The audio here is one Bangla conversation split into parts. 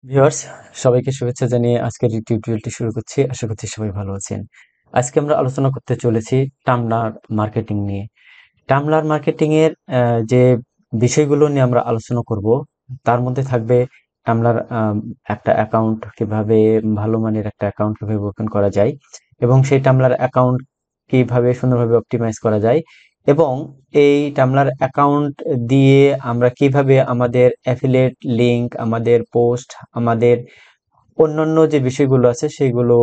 ভিউয়ার্স, সবাইকে শুভেচ্ছা জানিয়ে আজকের এই টিউটোরিয়ালটি শুরু করছি। আশা করছি সবাই ভালো আছেন। আজকে আমরা আলোচনা করতে চলেছি টামলার মার্কেটিং নিয়ে। টামলার মার্কেটিং এর যে বিষয়গুলো নিয়ে আমরা আলোচনা করব, তার মধ্যে থাকবে টামলার একটা অ্যাকাউন্ট কিভাবে, ভালো মানের একটা অ্যাকাউন্ট কিভাবে ওপেন করা যায় এবং সেই টামলার অ্যাকাউন্ট কিভাবে সুন্দরভাবে অপটিমাইজ করা যায় এবং এই টামলার অ্যাকাউন্ট দিয়ে আমরা কিভাবে আমাদের অ্যাফিলিয়েট লিংক, আমাদের পোস্ট, আমাদের অন্যান্য যে বিষয়গুলো আছে সেগুলো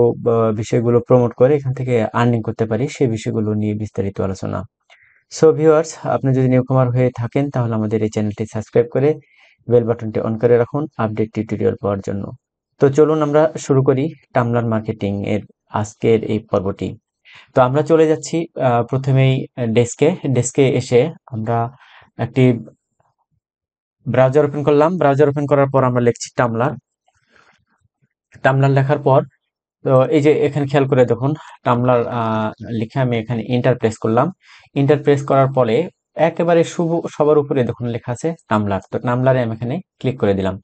বিষয়গুলো প্রমোট করে এখান থেকে আর্নিং করতে পারি, সেই বিষয়গুলো নিয়ে বিস্তারিত আলোচনা। সো ভিউয়ার্স, আপনি যদি নিউকামার হয়ে থাকেন তাহলে আমাদের এই চ্যানেলটি সাবস্ক্রাইব করে বেল বাটনটি অন করে রাখুন আপডেট টিউটোরিয়াল পাওয়ার জন্য। তো চলুন আমরা শুরু করি টামলার মার্কেটিং এর আজকের এই পর্বটি। তো আমরা চলে যাচ্ছি প্রথমেই ডেস্কে। ডেস্কে এসে আমরা একটি ব্রাউজার ওপেন করলাম। ব্রাউজার ওপেন করার পর আমরা লিখছি টামলার। টামলার লেখার পর তো এই যে এখানে খেয়াল করে দেখুন, টামলার লিখে আমি এখানে এন্টার প্রেস করলাম। এন্টার প্রেস করার পরে একেবারে সবার উপরে দেখুন লেখা আছে টামলার। তো টামলারে আমি এখানে ক্লিক করে দিলাম।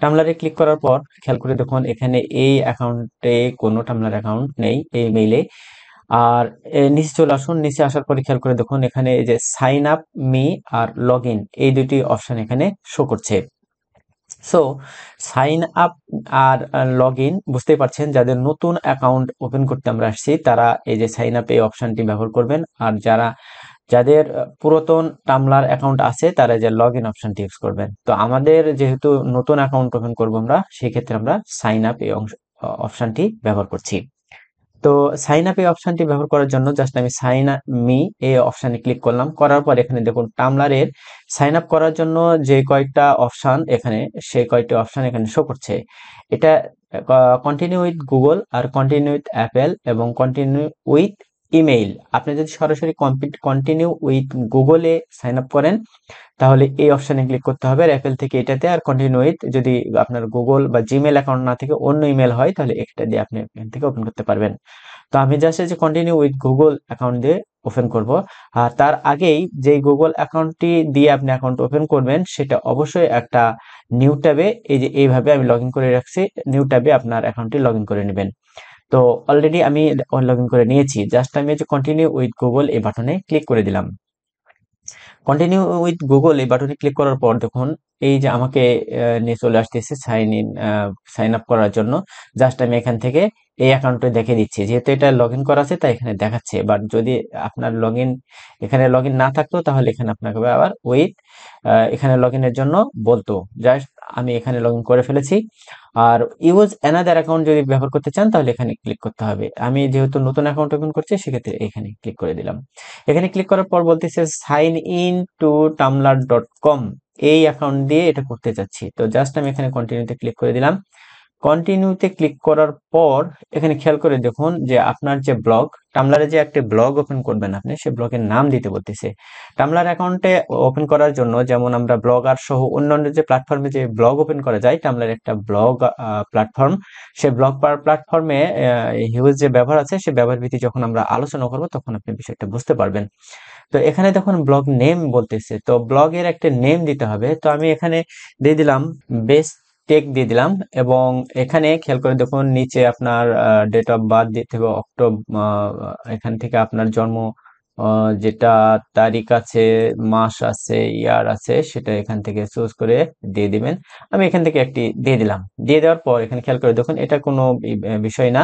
টামলারে ক্লিক করার পর খেয়াল করে দেখুন, এখানে এই অ্যাকাউন্টে কোনো টামলার অ্যাকাউন্ট নেই এই মেইলে। আর নিচে চলে আসুন। নিচে আসার পরে খেয়াল করে দেখুন, এখানে এই যে সাইন আপ মি আর লগ ইন, এই দুটি অপশন এখানে শো করছে। সো সাইন আপ আর লগ ইন, বুঝতেই পারছেন যাদের নতুন অ্যাকাউন্ট ওপেন করতে আমরা আসছি তারা এই যে সাইন আপ এই অপশনটি ব্যবহার করবেন। আর যাদের পুরাতন টামলার অ্যাকাউন্ট আছে তারা যে লগ ইন অপশনটি ইউজ করবেন। তো আমাদের যেহেতু নতুন অ্যাকাউন্ট ওপেন করবো আমরা, সেই ক্ষেত্রে আমরা সাইন আপ এই অপশনটি ব্যবহার করছি। তো সাইন আপ এই অপশনটি ব্যবহার করার জন্য জাস্ট আমি সাইন মি এই অপশনে ক্লিক করলাম। করার পর এখানে দেখুন টামলারের সাইন আপ করার জন্য যে কয়েকটা অপশন এখানে, সেই কয়েকটা অপশন এখানে শো করছে। এটা কন্টিনিউ উইথ গুগল, আর কন্টিনিউ উইথ অ্যাপেল, এবং কন্টিনিউ উইথ ইমেইল। আপনি যদি সরাসরি কন্টিনিউ উইথ গুগলে সাইন আপ করেন তাহলে এই অপশনে ক্লিক করতে হবে আর অ্যাপেল থেকে এটাতে, আর কন্টিনিউ উইথ যদি আপনার গুগল বা জিমেল অ্যাকাউন্ট না থেকে অন্য ইমেল হয় তাহলে এটা দিয়ে আপনি এখান থেকে ওপেন করতে পারবেন। তো আমি জাস্ট এই যে কন্টিনিউ উইথ গুগল অ্যাকাউন্ট দিয়ে ওপেন করব। আর তার আগেই যে গুগল অ্যাকাউন্টটি দিয়ে আপনি অ্যাকাউন্ট ওপেন করবেন সেটা অবশ্যই একটা নিউ ট্যাবে, এই যে এইভাবে আমি লগ ইন করে রাখছি, নিউ ট্যাবে আপনার অ্যাকাউন্টটি লগ ইন করে নেবেন। তো অলরেডি আমি লগ ইন করে নিয়েছি। জাস্ট আমি এই যে কন্টিনিউ উইথ গুগল এই বাটনে ক্লিক করে দিলাম। কন্টিনিউ উইথ গুগল এই বাটনে ক্লিক করার পর দেখুন এই যে আমাকে নিয়ে চলে আসতেছে সাইন আপ করার জন্য। জাস্ট আমি এখান থেকে এই অ্যাকাউন্টে দেখে দিচ্ছি, যেহেতু এটা লগ ইন করা আছে তাই এখানে দেখাচ্ছে। বাট যদি আপনার এখানে লগ ইন না থাকতো তাহলে এখানে আপনাকে আবার ওয়েট এখানে লগ ইনের জন্য বলতো। জাস্ট আমি এখানে লগ ইন করে ফেলেছি। আর ইউজ অ্যানাদার অ্যাকাউন্ট যদি ব্যবহার করতে চান তাহলে এখানে ক্লিক করতে হবে। আমি যেহেতু নতুন অ্যাকাউন্ট ওপেন করছি সেক্ষেত্রে এখানে ক্লিক করে দিলাম। এখানে ক্লিক করার পর বলতেছে সাইন ইন টু টামলার.কম, এই অ্যাকাউন্ট দিয়ে এটা করতে চাচ্ছি। তো জাস্ট আমি এখানে কন্টিনিউতে ক্লিক করে দিলাম। কন্টিনিউতে ক্লিক করার পর এখানে খেয়াল করে দেখুন যে আপনার যে ব্লগ, টামলারে যে একটা ব্লগ ওপেন করবেন আপনি, সেই ব্লগের নাম দিতে বলতেছে। টামলার অ্যাকাউন্টে ওপেন করার জন্য যেমন আমরা ব্লগার সহ অন্যান্য যে প্ল্যাটফর্মে যে ব্লগ ওপেন করা যায়, টামলার একটা ব্লগ প্ল্যাটফর্ম। সেই ব্লগ প্ল্যাটফর্মে হিউজ যে ব্যবহার আছে সেই ব্যবহার ভিত্তি যখন আমরা আলোচনা করব তখন আপনি বিষয়টা বুঝতে পারবেন। তো এখানে দেখুন ব্লগ নেম বলতেছে, তো ব্লগের একটা নেম দিতে হবে। তো আমি এখানে দিয়ে দিলাম বেস্ট টেক দিয়ে দিলাম। এবং এখানে খেয়াল করে দেখুন নিচে আপনার ডেট অফ বার্থ দিতে হবে, এখান থেকে আপনার জন্ম যেটা তারিখ আছে, মাস আছে, ইয়ার আছে, সেটা এখান থেকে চুজ করে দিয়ে দিবেন। আমি এখান থেকে একটি দিয়ে দিলাম। দিয়ে দেওয়ার পর এখানে খেয়াল করে দেখুন এটা কোনো বিষয় না।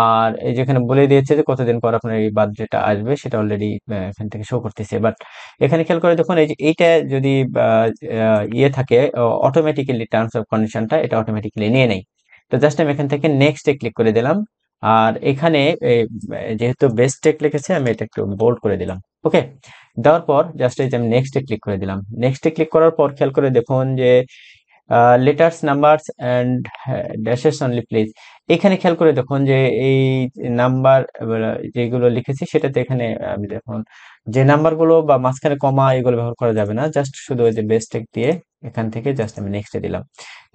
আর এই যেখানে বলে দিয়েছে যে কতদিন পর আপনার এই বার্থডেটা আসবে সেটা অলরেডি এখান থেকে শো করতেছে। বাট এখানে খেয়াল করে দেখুন এই যে এইটা যদি ইয়ে থাকে, অটোমেটিক্যালি টার্মস অফ কন্ডিশনটা এটা অটোমেটিক্যালি নিয়ে নেই। তো জাস্ট আমি এখান থেকে নেক্সট এ ক্লিক করে দিলাম। আর এখানে যেহেতু বেস্ট টেক লিখেছে আমি এটা একটু বোল্ড করে দিলাম। ওকে, দেওয়ার পর জাস্ট এই যে আমি নেক্সট এ ক্লিক করে দিলাম। নেক্সট এ ক্লিক করার পর খেয়াল করে দেখুন যে letters, numbers and dashes only please. এখানে খেয়াল করে দেখুন যে এই নাম্বার যেগুলো লিখেছি সেটাতে এখানে আমি দেখুন যে নাম্বারগুলো বা মাঝখানে কমা এগুলো ব্যবহার করা যাবে না। জাস্ট শুধু ওই যে বেস টেক দিয়ে এখান থেকে জাস্ট আমি নেক্সটে দিলাম।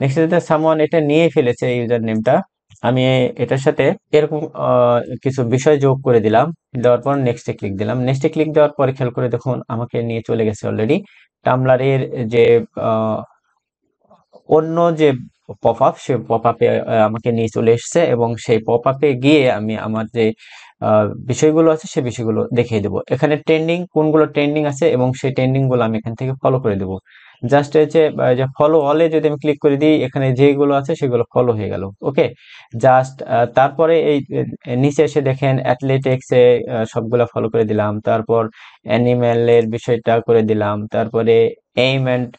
নেক্সটে দিতে সামওয়ান এটা নিয়ে ফেলেছে ইউজার নেমটা। আমি এটার সাথে এরকম কিছু বিষয় যোগ করে দিলাম। দেওয়ার পর নেক্সটে ক্লিক দিলাম। নেক্সটে ক্লিক দেওয়ার পরে খেয়াল করে দেখুন আমাকে নিয়ে চলে গেছে অলরেডি টামলারের যে অন্য যে পপ আপ, সেই পপ আপে আমাকে নিয়ে চলে এসেছে, এবং সেই পপ আপে গিয়ে আমি আমার যে বিষয়গুলো আছে সেই বিষয়গুলো দেখিয়ে দেবো। এখানে ট্রেন্ডিং কোনগুলো ট্রেন্ডিং আছে এবং সেই ট্রেন্ডিং গুলো আমি এখান থেকে ফলো করে দেবো। জাস্ট যে ফলো অলে যদি আমি ক্লিক করে দিই, এখানে যেগুলো আছে সেগুলো ফলো হয়ে গেল। ওকে, জাস্ট তারপরে এই নিচে এসে দেখেন অ্যাথলেটিক্সে সবগুলো ফলো করে দিলাম, তারপর অ্যানিমেলের বিষয়টা করে দিলাম, তারপরে এইম অ্যান্ড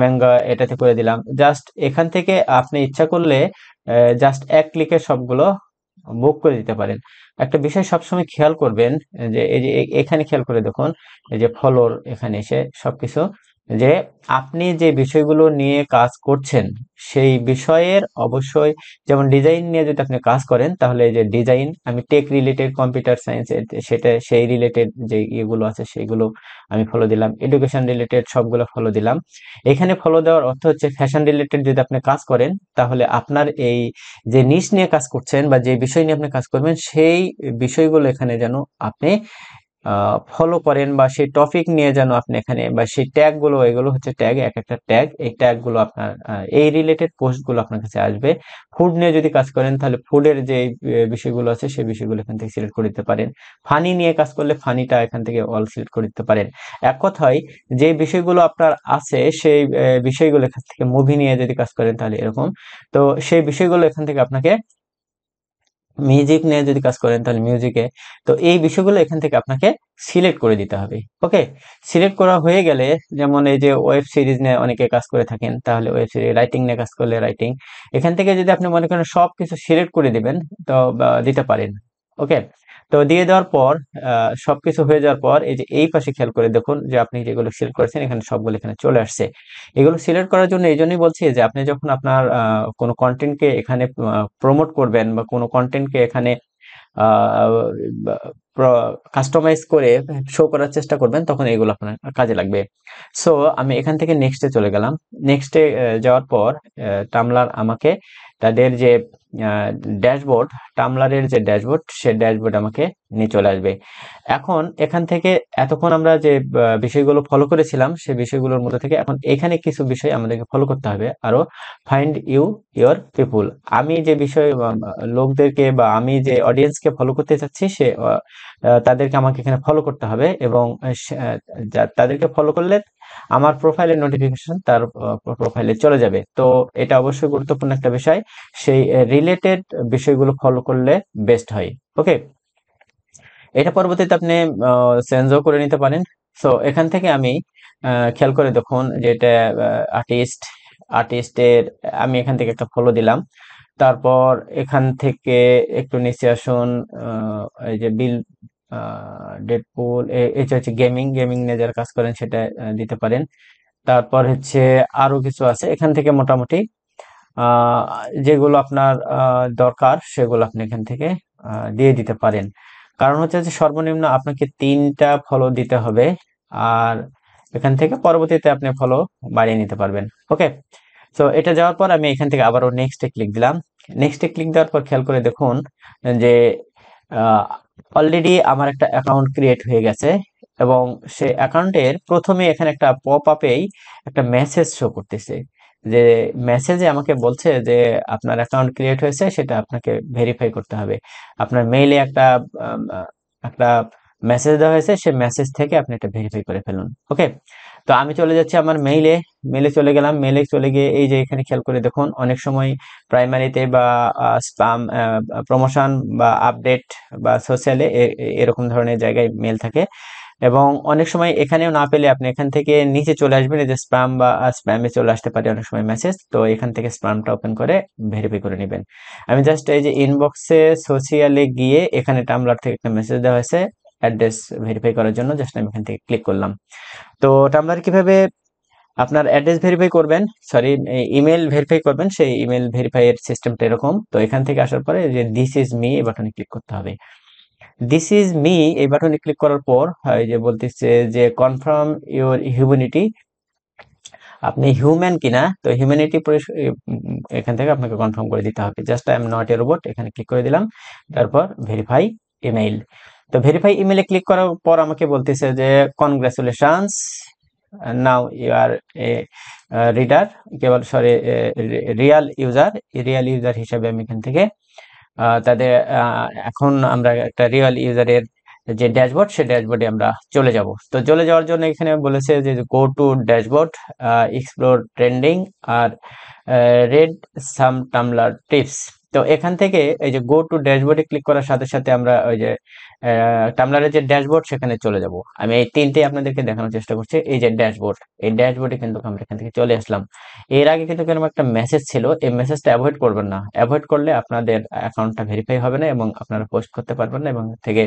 ম্যাঙ্গা এটাতে করে দিলাম। জাস্ট এখান থেকে আপনি ইচ্ছা করলে জাস্ট এক ক্লিকে সবগুলো বুক করে দিতে পারেন। একটা বিষয় সবসময় খেয়াল করবেন, যে এই যে এখানে খেয়াল করে দেখুন, এই যে ফলোর এখানে এসে সবকিছু, যে আপনি যে বিষয়গুলো নিয়ে কাজ করছেন সেই বিষয়ের অবশ্যই, যেমন ডিজাইন নিয়ে যদি আপনি কাজ করেন তাহলে এই যে ডিজাইন, আমি টেক রিলেটেড, কম্পিউটার সায়েন্স, সেটা সেই রিলেটেড যে ইয়েগুলো আছে সেগুলো আমি ফলো দিলাম। এডুকেশন রিলেটেড সবগুলো ফলো দিলাম। এখানে ফলো দেওয়ার অর্থ হচ্ছে ফ্যাশন রিলেটেড যদি আপনি কাজ করেন তাহলে আপনার এই যে নিশ নিয়ে কাজ করছেন বা যে বিষয় নিয়ে আপনি কাজ করবেন সেই বিষয়গুলো এখানে যেন আপনি ফলো করেন, বা সেই টপিক নিয়ে যেন আপনি এখানে, বা সেই ট্যাগ গুলো, এগুলো হচ্ছে ট্যাগ, এক একটা ট্যাগ, এই ট্যাগ গুলো আপনার এই রিলেটেড পোস্ট গুলো আপনার কাছে আসবে। ফুড নিয়ে যদি কাজ করেন তাহলে ফুডের যে বিষয়গুলো আছে সেই বিষয়গুলো এখান থেকে সিলেক্ট করে দিতে পারেন। ফানি নিয়ে কাজ করলে ফানিটা এখান থেকে অল সিলেক্ট করে দিতে পারেন। এক কথায় যে বিষয়গুলো আপনার আছে সেই বিষয়গুলো এখান থেকে, মুভি নিয়ে যদি কাজ করেন তাহলে এরকম, তো সেই বিষয়গুলো এখান থেকে আপনাকে, মিউজিক নিয়ে যদি কাজ করেন তাহলে মিউজিকে, তো এই বিষয়গুলো এখান থেকে আপনাকে সিলেক্ট করে দিতে হবে। ওকে, সিলেক্ট করা হয়ে গেলে, যেমন এই যে ওয়েব সিরিজ নিয়ে অনেকে কাজ করে থাকেন, তাহলে ওয়েব সিরিজ, রাইটিং নিয়ে কাজ করলে রাইটিং, এখান থেকে যদি আপনি মনে করেন সবকিছু সিলেক্ট করে দিবেন, তো দিতে পারেন। ওকে, তো দিয়ে দেওয়ার পর সবকিছু হয়ে যাওয়ার পর এই যে এই পাশে খেয়াল করে দেখুন যে আপনি যেগুলো সিলেক্ট করেছেন এখানে সবগুলো এখানে চলে আসছে। এগুলো সিলেক্ট করার জন্য এই জন্যই বলছি যে আপনি যখন আপনার কোনো কন্টেন্টকে এখানে প্রমোট করবেন বা কোনো কন্টেন্টকে এখানে কাস্টমাইজ করে শো করার চেষ্টা করবেন, তখন এগুলো আপনার কাজে লাগবে। সো আমি এখান থেকে নেক্সটে চলে গেলাম। নেক্সটে যাওয়ার পর টামলার আমাকে তাদের যে ড্যাশবোর্ড, টামলারের যে ড্যাশবোর্ড, সে ড্যাশবোর্ড আমাকে নিয়ে চলে আসবে। এখন এখান থেকে এতক্ষণ আমরা যে বিষয়গুলো ফলো করেছিলাম সেই বিষয়গুলোর মধ্যে থেকে এখন এখানে কিছু বিষয় আমাদেরকে ফলো করতে হবে আরো। ফাইন্ড ইউর পিপুল, আমি যে বিষয় লোকদেরকে বা আমি যে অডিয়েন্সকে ফলো করতে চাচ্ছি সে তাদেরকে আমাকে এখানে ফলো করতে হবে, এবং তাদেরকে ফলো করলে আমার প্রোফাইলের নোটিফিকেশন তার প্রোফাইলে চলে যাবে। তো এটা অবশ্যই গুরুত্বপূর্ণ একটা বিষয়, সেই রিলেটেড বিষয়গুলো ফলো করলে বেস্ট হয়। ওকে, এটা পরবর্তীতে আপনি চেঞ্জও করে নিতে পারেন। সো এখান থেকে আমি খেয়াল করে দেখুন যে এটা আর্টিস্টের আমি এখান থেকে একটা ফলো দিলাম। তারপর এখান থেকে একটু নিচে আসুন, এই যে বিল ডেডপুল, এটা হচ্ছে গেমিং নিয়ে যারা কাজ করেন সেটা দিতে পারেন। তারপর হচ্ছে আরো কিছু আছে এখান থেকে, মোটামুটি আহ, যেগুলো আপনার দরকার সেগুলো আপনি এখান থেকে দিয়ে দিতে পারেন। কারণ হচ্ছে যে সর্বনিম্ন আপনাকে 3টা ফলো দিতে হবে, আর এখান থেকে পরবর্তীতে আপনি ফলো বাড়িয়ে নিতে পারবেন। ওকে, তো এটা যাওয়ার পর আমি এখান থেকে আবারও নেক্সটে ক্লিক দিলাম। নেক্সটে ক্লিক দেওয়ার পর খেয়াল করে দেখুন যে অলরেডি আমার একটা অ্যাকাউন্ট ক্রিয়েট হয়ে গেছে, এবং সে অ্যাকাউন্টের প্রথমে এখানে একটা পপ আপেই একটা মেসেজ শো করতেছে, যে মেসেজে আমাকে বলছে যে আপনার অ্যাকাউন্ট ক্রিয়েট হয়েছে, সেটা আপনাকে ভেরিফাই করতে হবে। আপনার মেইলে একটা মেসেজ দেওয়া হয়েছে, সেই মেসেজ থেকে আপনি এটা ভেরিফাই করে ফেলুন। ওকে, তো আমি চলে যাচ্ছি আমার মেইলে, মেইলে চলে গেলাম। মেইলে চলে গিয়ে এই যে এখানে খেয়াল করে দেখুন, অনেক সময় প্রাইমারিতে বা স্পাম, প্রমোশন বা আপডেট বা সোশ্যালে এরকম ধরনের জায়গায় মেল থাকে, এবং অনেক সময় এখানেও না পেলে আপনি এখান থেকে নিচে চলে আসবেন, এই যে স্প্যাম বা স্প্যামে চলে আসতে পারে অনেক সময় মেসেজ, তো এখান থেকে স্প্যামটা ওপেন করে ভেরিফাই করে নেবেন। আমি জাস্ট এই যে ইনবক্সে সোশিয়ালে গিয়ে এখানে টামলার থেকে একটা মেসেজ দেওয়া হয়েছে অ্যাড্রেস ভেরিফাই করার জন্য, জাস্ট আমি এখান থেকে ক্লিক করলাম। তো টামলার কিভাবে আপনার অ্যাড্রেস ভেরিফাই করবেন, সরি ইমেল ভেরিফাই করবেন, সেই ইমেল ভেরিফাই এর সিস্টেমটা এরকম। তো এখান থেকে আসার পরে যে দিস ইজ মি এই বাটনে ক্লিক করতে হবে। দিস ইজ মি এই বাটনে ক্লিক করার পর এই যে বলতেছে যে কনফার্ম ইউর হিউম্যানিটি, আপনি হিউম্যান কিনা, তো হিউম্যানিটি এখান থেকে আপনাকে কনফার্ম করে দিতে হবে। Just I am not a robot, এখানে ক্লিক করে দিলাম। তারপর ভেরিফাই ইমেইল, তো ভেরিফাই ইমেইলে ক্লিক করার পর আমাকে বলতেছে যে congratulations, now you are a reader, কেবল sorry real user, real user হিসাবে আমি এখান থেকে তাদের এখন আমরা একটা রিয়েল ইউজারের যে ড্যাশবোর্ড, সেই ড্যাশবোর্ডে আমরা চলে যাব। তো চলে যাওয়ার জন্য এখানে বলেছে যে go to dashboard, explore trending, আর রেড সাম টামলার টিপস। তো এখান থেকে এই যে গো টু ড্যাশবোর্ডে ক্লিক করার সাথে সাথে আমরা ওই যে টামলারের যে ড্যাশবোর্ড সেখানে চলে যাব। আমি এই তিনটে আপনাদেরকে দেখানোর চেষ্টা করছি। এই যে ড্যাশবোর্ড, এই ড্যাশবোর্ডে কিন্তু আমরা এখান থেকে চলে আসলাম। এর আগে কিন্তু এরকম একটা মেসেজ ছিল, এই মেসেজটা অ্যাভয়েড করবেন না। অ্যাভয়েড করলে আপনাদের অ্যাকাউন্টটা ভেরিফাই হবে না এবং আপনারা পোস্ট করতে পারবেন না এবং থেকে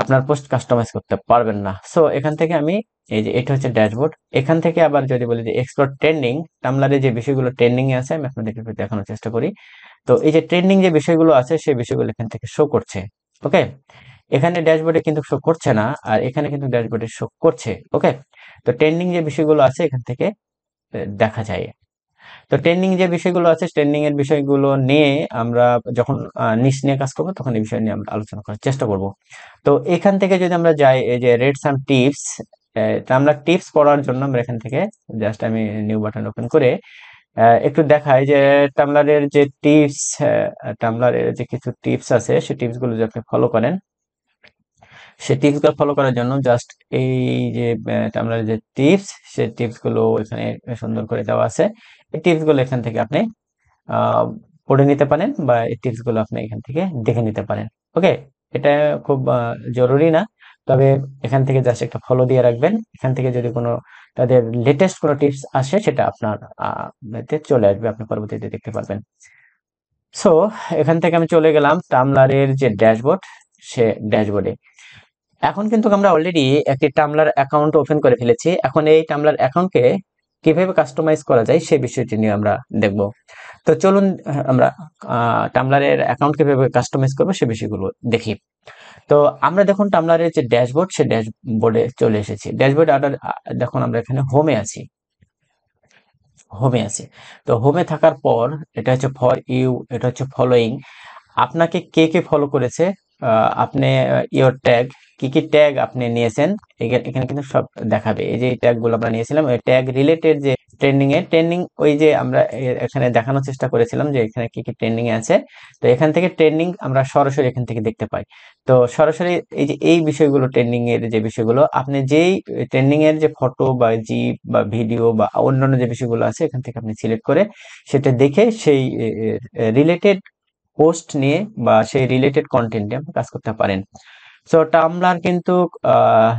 আপনার পোস্ট কাস্টমাইজ করতে পারবেন না। সো এখান থেকে আমি এই যে এটা হচ্ছে ড্যাশবোর্ড। এখান থেকে আবার যদি বলি যে এক্সপ্লোর ট্রেন্ডিং, টামলারে যে বিষয়গুলো ট্রেন্ডিং এ আছে আমি আপনাদেরকে একটু দেখানোর চেষ্টা করি। তো এই যে ট্রেন্ডিং যে বিষয়গুলো আছে সেই বিষয়গুলো এখান থেকে শো করছে। ওকে, এখানে ড্যাশবোর্ডে কিন্তু শো করছে না, আর এখানে কিন্তু ড্যাশবোর্ডে শো করছে। ওকে, তো ট্রেন্ডিং যে বিষয়গুলো আছে এখান থেকে দেখা যায়। তো ট্রেন্ডিং যে বিষয়গুলো আছে, ট্রেন্ডিং এর বিষয়গুলো নিয়ে আমরা যখন নিশ নিয়ে কাজ করবো তখন এই বিষয় নিয়ে আমরা আলোচনা করার চেষ্টা করব। তো এখান থেকে যদি আমরা যাই এই যে রেড সাম টিপস, আমরা টিপস পড়ার জন্য আমরা এখান থেকে জাস্ট আমি নিউ বাটন ওপেন করে একটু দেখাই যে টামলারের যে টিপস, টামলারের যে কিছু টিপস আছে সেই টিপস গুলো যদি আপনি ফলো করেন, সেই টিপস গুলো ফলো করার জন্য জাস্ট এই যে টামলারের যে টিপস, সেই টিপস গুলো এখানে সুন্দর করে দেওয়া আছে। এই টিপস গুলো এখান থেকে আপনি আহ, পড়ে নিতে পারেন বা এই টিপস গুলো আপনি এখান থেকে দেখে নিতে পারেন। ওকে, এটা খুব জরুরি না, তবে এখান থেকে জাস্ট একটা ফলো দিয়ে রাখবেন। এখান থেকে যদি কোনো তাদের লেটেস্ট কোনো টিপস আসে সেটা আপনার তে চলে আসবে, আপনি পরবর্তীতে দেখতে পারবেন। সো এখান থেকে আমি চলে গেলাম টামলারের যে ড্যাশবোর্ড, সে ড্যাশবোর্ডে। এখন কিন্তু আমরা অলরেডি একটি টামলার অ্যাকাউন্ট ওপেন করে ফেলেছি। এখন এই টামলার অ্যাকাউন্টকে কিভাবে কাস্টমাইজ করা যায় সেই বিষয়টি নিয়ে আমরা দেখব। তো চলুন আমরা টামলারের অ্যাকাউন্ট কিভাবে কাস্টমাইজ করবো সে বিষয়গুলো দেখি। তো আমরা দেখুন টামলারের যে ড্যাশবোর্ড, সে ড্যাশবোর্ডে চলে এসেছি। ড্যাশবোর্ড দেখুন আমরা এখানে হোমে আছি, হোমে আছি। তো হোমে থাকার পর এটা হচ্ছে ফর ইউ, এটা হচ্ছে ফলোইং। আপনাকে কে কে ফলো করেছে, আপনি ইওর ট্যাগ, কি কি ট্যাগ আপনি নিয়েছেন, এখানে কিন্তু সব দেখাবে। এই যে ট্যাগ গুলো আমরা নিয়েছিলাম, ওই ট্যাগ রিলেটেড যে ট্রেন্ডিং ওই যে আমরা এখানে দেখানোর চেষ্টা করেছিলাম যে এখানে কি কি ট্রেন্ডিং এ আছে। তো এখান থেকে ট্রেন্ডিং আমরা সরাসরি এখান থেকে দেখতে পাই। তো সরাসরি এই যে এই বিষয়গুলো, ট্রেন্ডিং এর যে বিষয়গুলো, আপনি যেই ট্রেন্ডিং এর যে ফটো বা জিপ বা ভিডিও বা অন্যান্য যে বিষয়গুলো আছে এখান থেকে আপনি সিলেক্ট করে সেটা দেখে সেই রিলেটেড পোস্ট নিয়ে বা সেই রিলেটেড কন্টেন্ট নিয়ে আপনি কাজ করতে পারেন। সো টামলার কিন্তু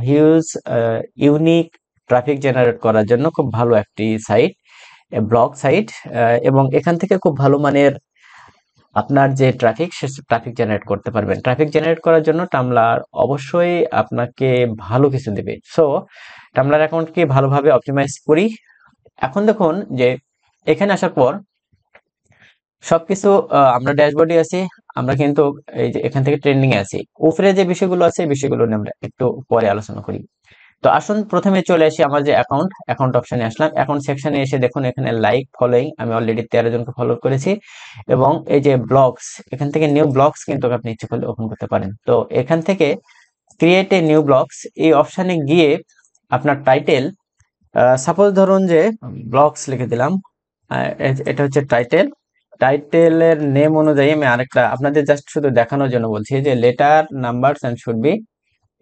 হিউজ ইউনিক ট্রাফিক জেনারেট করার জন্য খুব ভালো একটি সাইট, ব্লগ সাইট, এবং এখান থেকে খুব ভালো মানের আপনার যে ট্রাফিক, সে ট্রাফিক জেনারেট করতে পারবেন। ট্রাফিক জেনারেট করার জন্য টামলার অবশ্যই আপনাকে ভালো কিছু দেবে। সো টামলার অ্যাকাউন্টকে ভালোভাবে অপটিমাইজ করি। এখন দেখুন যে এখানে আসার পর সবকিছু আমরা ড্যাশবোর্ডে আছি, আমরা কিন্তু এই যে এখান থেকে ট্রেন্ডিং এ আছি। উপরে যে বিষয়গুলো আছে এই বিষয়গুলো নিয়ে আমরা একটু পরে আলোচনা করি। তো আসুন প্রথমে চলে আসি আমার যে অ্যাকাউন্ট অপশনে আসলাম। অ্যাকাউন্ট সেকশনে এসে দেখুন এখানে লাইক ফলোইং, আমি অলরেডি 13 জনকে ফলো করেছি। এবং এই যে ব্লগস, এখান থেকে নিউ ব্লগস কিন্তু আপনি ইচ্ছে করলে ওপেন করতে পারেন। তো এখান থেকে ক্রিয়েট এ নিউ ব্লগস এই অপশনে গিয়ে আপনার টাইটেল, সাপোজ ধরুন যে ব্লগস লিখে দিলাম, এটা হচ্ছে টাইটেল। টাইটেলের নেম অনুযায়ী আমি আরেকটা আপনাদের জাস্ট শুধু দেখানোর জন্য বলছি যে letter numbers and should be,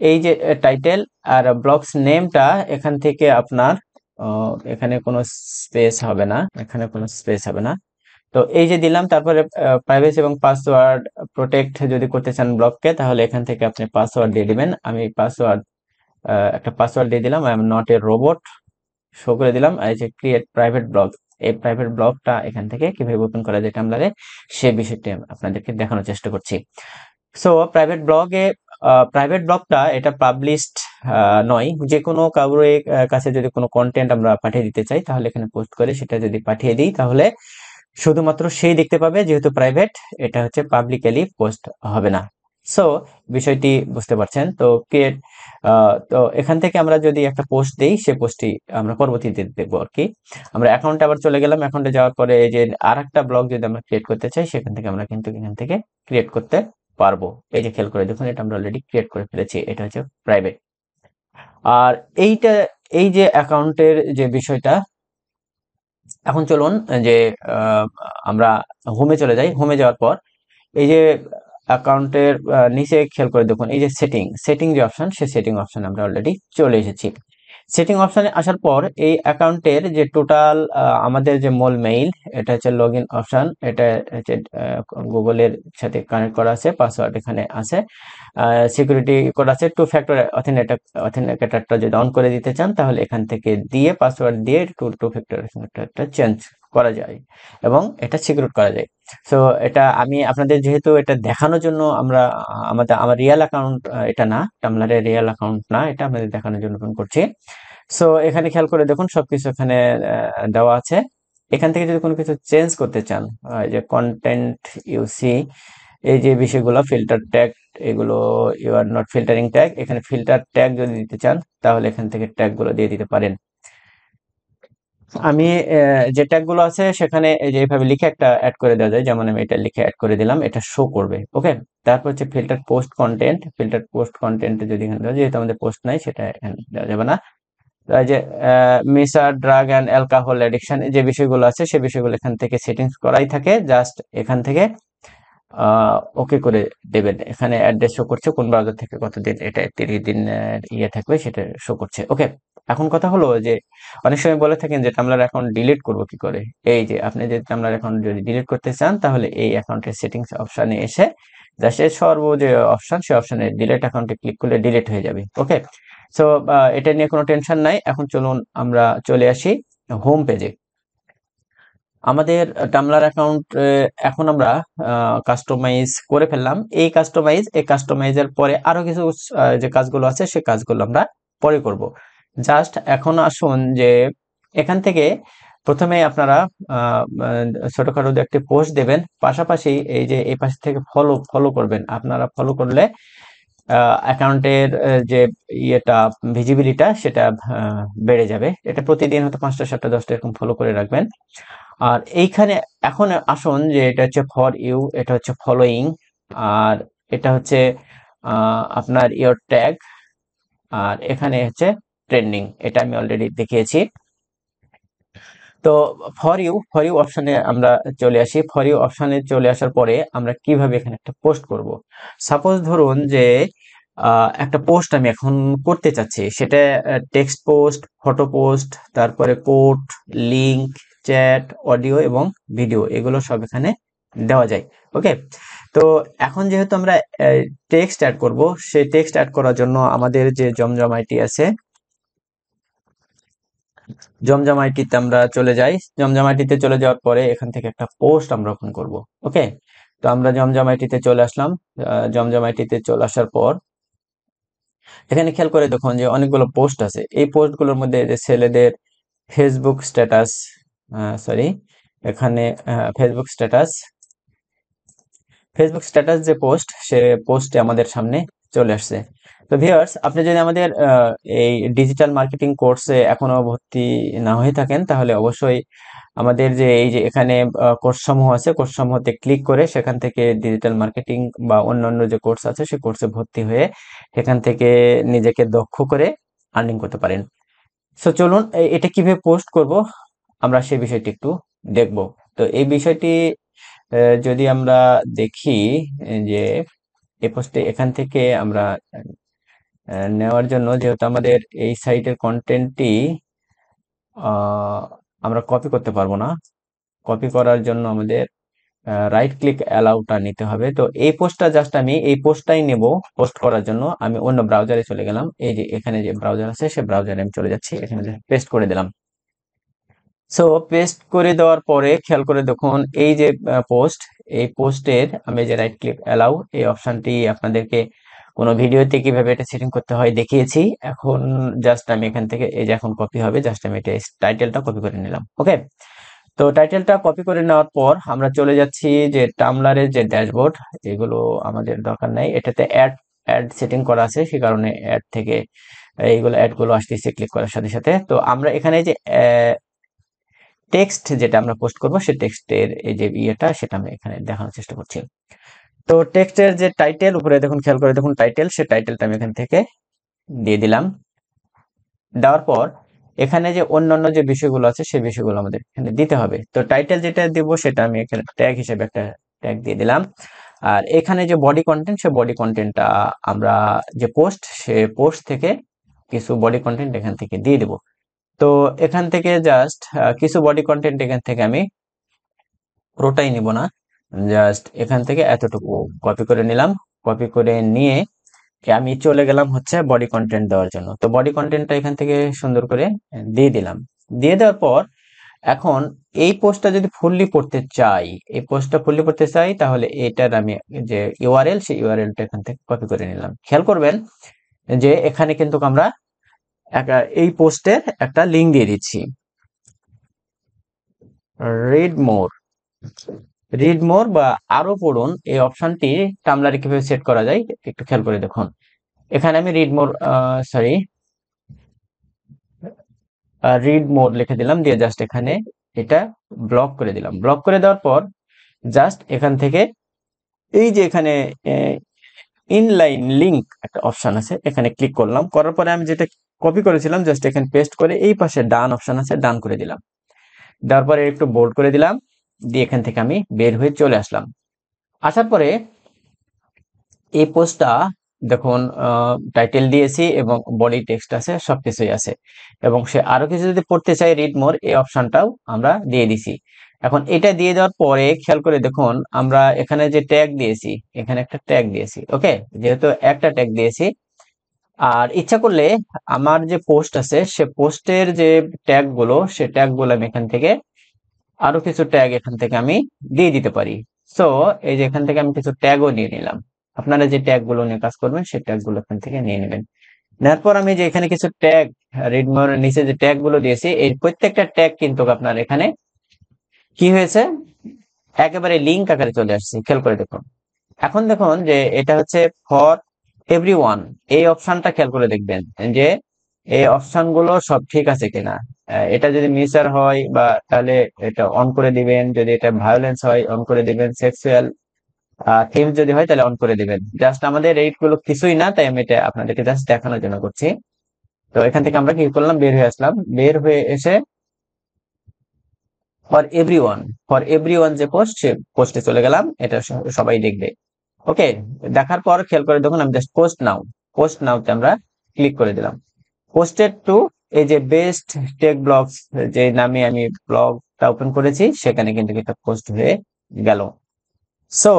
এই যে টাইটেল আর ব্লগস নেমটা এখান থেকে আপনার এখানে কোনো স্পেস হবে না, এখানে কোনো স্পেস হবে না। তো এই যে দিলাম, তারপরে প্রাইভেসি এবং পাসওয়ার্ড প্রোটেক্ট যদি করতে চান ব্লগকে, তাহলে এখান থেকে আপনি পাসওয়ার্ড দিয়ে দিবেন। আমি পাসওয়ার্ড একটা পাসওয়ার্ড দিয়ে দিলাম, I am not a robot, show করে দিলাম। আর এই যে ক্রিয়েট প্রাইভেট ব্লগ, এই প্রাইভেট ব্লগটা এখান থেকে কিভাবে ওপেন করা যায় টামলারে সে বিষয়টি আমি আপনাদেরকে দেখানোর চেষ্টা করছি। সো প্রাইভেট ব্লগটা এটা পাবলিশড নয়। যে কোনো কারোর কাছে যদি কোনো কন্টেন্ট আমরা পাঠিয়ে দিতে চাই তাহলে এখানে পোস্ট করে সেটা যদি পাঠিয়ে দিই তাহলে শুধুমাত্র সেই দেখতে পাবে, যেহেতু প্রাইভেট, এটা হচ্ছে পাবলিকালি পোস্ট হবে না। সো বিষয়টি বুঝতে পারছেন। তো তো এখান থেকে আমরা যদি একটা পোস্ট দেই সে পোস্টটি আমরা পরবর্তীতে দেখবো আর কি। আমরা অ্যাকাউন্টে আবার চলে গেলাম। অ্যাকাউন্টে যাওয়ার পরে এই যে আর একটা ব্লগ যদি আমরা ক্রিয়েট করতে চাই সেখান থেকে আমরা কিন্তু এখান থেকে ক্রিয়েট করতে পারবো। এই যে খেয়াল করে দেখুন, এটা আমরা অলরেডি ক্রিয়েট করে ফেলেছি, এটা হচ্ছে প্রাইভেট। আর এইটা এই যে অ্যাকাউন্টের যে বিষয়টা, এখন চলুন যে আহ, আমরা হোমে চলে যাই। হোমে যাওয়ার পর এই যে অ্যাকাউন্টের নিচে খেয়াল করে দেখুন, এই যে সেটিং সেটিং যে অপশন, সেই সেটিং অপশন আমরা অলরেডি চলে এসেছি। সেটিং অপশনে আসার পর এই অ্যাকাউন্টের যে টোটাল আমাদের যে মূল মেইল, এটা হচ্ছে লগ ইন অপশন, এটা হচ্ছে গুগলের সাথে কানেক্ট করা আছে, পাসওয়ার্ড এখানে আছে, সিকিউরিটি কোড আছে, টু ফ্যাক্টর অথেন্টিকেটরটা যদি অন করে দিতে চান তাহলে এখান থেকে দিয়ে পাসওয়ার্ড দিয়ে টু টু ফ্যাক্টর অথেন্টিকেটরটা চেঞ্জ করা যায় এবং এটা সিকিউর করা যায়। সো এটা আমি আপনাদের যেহেতু এটা দেখানোর জন্য আমরা আমার রিয়েল অ্যাকাউন্ট এটা না, টামলারের রিয়েল অ্যাকাউন্ট না, এটা আপনাদের দেখানোর জন্য ওপেন করছি। সো এখানে খেয়াল করে দেখুন সবকিছু এখানে দেওয়া আছে। এখান থেকে যদি কোনো কিছু চেঞ্জ করতে চান, এই যে কন্টেন্ট ইউসি, এই যে বিষয়গুলো ফিল্টার ট্যাগ, এগুলো you are not filtering tag, এখানে ফিল্টার ট্যাগ যদি দিতে চান তাহলে এখান থেকে ট্যাগ গুলো দিয়ে দিতে পারেন। আমি যে ট্যাগ গুলো আছে সেখানে এই যে এইভাবে লিখে একটা অ্যাড করে দেওয়া যায়, যেমন আমি এটা লিখে অ্যাড করে দিলাম, এটা শো করবে। ওকে, তারপর হচ্ছে filter post content, filter post content যদি এখানে দেওয়া যায়, যেহেতু আমাদের পোস্ট নাই সেটা এখানে দেওয়া যাবে না। এই যে মিসার ড্রাগ অ্যান্ড অ্যালকোহল অ্যাডিকশন, যে বিষয়গুলো আছে সেই বিষয়গুলো এখান থেকে সেটিংস করাই থাকে, জাস্ট এখান থেকে ওকে করে দেবেন। এখানে অ্যাড্রেস শো করছে কোন ব্রাউজার থেকে কতদিন, এটা 30 দিন ইয়ে থাকবে সেটা শো করছে। ওকে, এখন কথা হলো যে অনেক সময় বলে থাকেন যে টামলার অ্যাকাউন্ট ডিলিট করব কি করে। এই যে আপনি যে টামলার অ্যাকাউন্ট যদি ডিলিট করতে চান তাহলে এই অ্যাকাউন্টের সেটিংস অপশনে এসে জাস্ট এর সর্ব যে অপশন, সেই অপশনে ডিলিট অ্যাকাউন্টে ক্লিক করলে ডিলিট হয়ে যাবে। ওকে, সো এটা নিয়ে কোনো টেনশন নাই। এখন চলুন আমরা চলে আসি হোম পেজে। আমাদের টামলার অ্যাকাউন্ট এখন আমরা কাস্টমাইজ করে ফেললাম। এই কাস্টমাইজের পরে আরো কিছু যে কাজগুলো আছে সেই কাজগুলো আমরা পরে করব। জাস্ট এখন আসুন যে এখান থেকে প্রথমে আপনারা ছোটখাটো দু একটি পোস্ট দেবেন, পাশাপাশি এই যে এই পাশ থেকে ফলো ফলো করবেন। আপনারা ফলো করলে অ্যাকাউন্টের যে ইয়েটা ভিজিবিলিটা সেটা বেড়ে যাবে। এটা প্রতিদিন হয়তো 5টা 7টা 10টা এরকম ফলো করে রাখবেন। আর এইখানে এখন আসুন যে এটা হচ্ছে ফর ইউ, এটা হচ্ছে ফলোইং, আর এটা হচ্ছে আপনার ইয়োর ট্যাগ, আর এখানে হচ্ছে ট্রেন্ডিং, এটা আমি অলরেডি দেখিয়েছি। তো ফর ইউ অপশনে আমরা চলে আসি। ফর ইউ অপশনে চলে আসার পরে আমরা কিভাবে এখানে একটা পোস্ট করব। সাপোজ ধরুন যে একটা পোস্ট আমি এখন করতে চাচ্ছি, সেটা টেক্সট পোস্ট, ফটো পোস্ট, তারপরে কোট, লিংক, চ্যাট, অডিও এবং ভিডিও, এগুলো সব এখানে দেওয়া যায়। ওকে, তো এখন যেহেতু আমরা টেক্সট অ্যাড করব, সেই টেক্সট অ্যাড করার জন্য আমাদের যে জমজম আইটি আছে, জমজম আইটিতে আমরা চলে যাই। জমজম আইটিতে চলে যাওয়ার পরে এখান থেকে একটা পোস্ট আমরা ওপেন করব। ওকে, তো আমরা জমজম আইটিতে চলে আসলাম। জমজম আইটিতে চলে আসার পর এখানে খেয়াল করে দেখুন যে অনেকগুলো পোস্ট আছে। এই পোস্টগুলোর মধ্যে যে ছেলেদের ফেসবুক স্ট্যাটাস, সরি, এখানে ফেসবুক স্ট্যাটাস, ফেসবুক স্ট্যাটাস যে পোস্ট, সে পোস্টে আমাদের সামনে চলে আসছে। তো ভিউয়ার্স, আপনি যদি আমাদের এই ডিজিটাল মার্কেটিং কোর্সে এখনো ভর্তি না হয়ে থাকেন তাহলে অবশ্যই আমাদের যে এই যে এখানে কোর্স সমূহ আছে, কোর্স সমূহতে ক্লিক করে সেখান থেকে ডিজিটাল মার্কেটিং বা অন্যান্য যে কোর্স আছে সেই কোর্সে ভর্তি হয়ে সেখান থেকে নিজেকে দক্ষ করে আর্নিং করতে পারেন। সো চলুন এটা কিভাবে পোস্ট করব আমরা সেই বিষয়টি একটু দেখব। তো এই বিষয়টি যদি আমরা দেখি, যে এই পোস্টে এখান থেকে আমরা নেওয়ার জন্য, যেহেতু আমাদের এই সাইটের কন্টেন্টটি আমরা কপি করতে পারবো না, কপি করার জন্য আমাদের রাইট ক্লিক অ্যালাউটা নিতে হবে। তো এই পোস্টটা জাস্ট আমি এই পোস্টটাই নেব পোস্ট করার জন্য। আমি অন্য ব্রাউজারে চলে গেলাম, এই যে এখানে যে ব্রাউজার আছে সেই ব্রাউজারে আমি চলে যাচ্ছি, এখানে পেস্ট করে দিলাম। সো পেস্ট করে দেওয়ার পরে খেয়াল করে দেখুন এই যে পোস্ট, এই পোস্টের আমি যে রাইট ক্লিক অ্যালাউ এই অপশনটি আপনাদেরকে কোনো ভিডিওতে কিভাবে এটা সেটিং করতে হয় দেখিয়েছি। এখন জাস্ট আমি এখান থেকে এই যে এখন কপি হবে, জাস্ট আমি এটা টাইটেলটা কপি করে নিলাম। ওকে, তো টাইটেলটা কপি করে নেওয়ার পর আমরা চলে যাচ্ছি যে টামলারের যে ড্যাশবোর্ড, এগুলো আমাদের দরকার নাই, এটাতে অ্যাড অ্যাড সেটিং করা আছে, সে কারণে অ্যাড থেকে এইগুলো অ্যাডগুলো আসতেছে ক্লিক করার সাথে সাথে। তো আমরা এখানে যে টেক্সট যেটা আমরা পোস্ট করব সেই টেক্সটের এই যে ইয়েটা সেটা আমি এখানে দেখানোর চেষ্টা করছি। তো টেক্সটের যে টাইটেল, উপরে দেখুন খেয়াল করে দেখুন টাইটেল, সেই টাইটেলটা আমি এখান থেকে দিয়ে দিলাম। দেওয়ার পর এখানে যে অন্যান্য যে বিষয়গুলো আছে সেই বিষয়গুলো আমাদের এখানে দিতে হবে। তো টাইটেল যেটা দিব সেটা আমি এখানে ট্যাগ হিসেবে একটা ট্যাগ দিয়ে দিলাম। আর এখানে যে বডি কন্টেন্ট, সে বডি কন্টেন্টটা আমরা যে পোস্ট, সে পোস্ট থেকে কিছু বডি কন্টেন্ট এখান থেকে দিয়ে দিব। তো এখান থেকে জাস্ট কিছু বডি কন্টেন্ট এখান থেকে আমি পুরোটাই নিব না, জাস্ট এখান থেকে এতটুকু কপি করে নিলাম। কপি করে নিয়ে আমি চলে গেলাম হচ্ছে বডি কন্টেন্ট দেওয়ার জন্য। তো বডি কন্টেন্টটা এখান থেকে সুন্দর করে দিয়ে দিলাম। দিয়ে দেওয়ার পর এখন এই পোস্টটা যদি ফুললি পড়তে চাই, এই পোস্টটা ফুললি পড়তে চাই, তাহলে এটার আমি যে ইউআরএল, সেই ইউআরএলটা এখান থেকে কপি করে নিলাম। খেয়াল করবেন যে এখানে কিন্তু আমরা এই পোস্টের একটা লিঙ্ক দিয়ে দিচ্ছি, রিড মোর। রিড মোর বা আরো পড়ুন, এই অপশনটি টামলারে কিভাবে সেট করা যায় একটু খেয়াল করে দেখুন। এখানে আমি read more, sorry, read more লিখে দিলাম, দিয়ে জাস্ট এখানে এটা ব্লক করে দিলাম। ব্লক করে দেওয়ার পর জাস্ট এখান থেকে এই যে এখানে ইনলাইন লিংক একটা অপশন আছে, এখানে ক্লিক করলাম। করার পরে আমি যেটা কপি করেছিলাম জাস্ট এখানে পেস্ট করে এই পাশে ডান অপশন আছে, ডান করে দিলাম। দেওয়ার পরে একটু বোল্ড করে দিলাম, দিয়ে এখান থেকে আমি বের হয়ে চলে আসলাম। আসার পরে এই পোস্টটা দেখুন, টাইটেল দিয়েছি এবং বডি টেক্সট আছে, সবকিছুই আছে। এবং সে আরো কিছু যদি পড়তে চাই, রিড মোর, এই অপশনটাও আমরা দিয়ে দিছি। এখন এটা দিয়ে দেওয়ার পরে খেয়াল করে দেখুন, আমরা এখানে যে ট্যাগ দিয়েছি, এখানে একটা ট্যাগ দিয়েছি। ওকে, যেহেতু একটা ট্যাগ দিয়েছি, আর ইচ্ছা করলে আমার যে পোস্ট আছে, সে পোস্টের যে ট্যাগ গুলো, সে ট্যাগ গুলো আমি এখান থেকে আরো কিছু ট্যাগ এখান থেকে আমি দিয়ে দিতে পারি। সো এই যে এখান থেকে আমি কিছু ট্যাগও নিয়ে নিলাম। আপনারা যে ট্যাগ গুলো নিয়ে কাজ করবেন, সেই ট্যাগ গুলো এখান থেকে নিয়ে নেবেন। নেওয়ার পর আমি যে এখানে কিছু ট্যাগ, রিডমোর নিচে যে ট্যাগ গুলো দিয়েছি, এই প্রত্যেকটা ট্যাগ কিন্তু আপনার এখানে কি হয়েছে, একেবারে লিঙ্ক আকারে চলে আসছে। খেয়াল করে দেখুন। এখন দেখুন যে এটা হচ্ছে ফর এভরিওয়ান, এই অপশনটা খেয়াল করে দেখবেন যে এই অপশন গুলো সব ঠিক আছে কিনা। এটা যদি মিসার হয় বা তাহলে এটা অন করে দিবেন, যদি এটা ভায়োলেন্স হয় অন করে দিবেন, সেক্সুয়াল থিম যদি হয় তাহলে অন করে দিবেন। জাস্ট আমাদের এইগুলো কিছুই না, তাই আমি এটা আপনাদেরকে জাস্ট দেখানোর জন্য করছি। তো এখান থেকে আমরা কি করলাম, বের হয়ে আসলাম। বের হয়ে এসে ফর এভরিওয়ান, ফর এভরিওয়ান যে পোস্ট, সে পোস্টে চলে গেলাম। এটা সবাই দেখবে। ওকে, দেখার পর খেয়াল করে দেখুন, আমি জাস্ট পোস্ট নাও, পোস্ট নাওতে আমরা ক্লিক করে দিলাম। পোস্টেড টু, এই যে বেস্ট টেক ব্লগস যে নামে আমি ব্লগটা ওপেন করেছি, সেখানে কিন্তু এটা পোস্ট হয়ে গেল। সো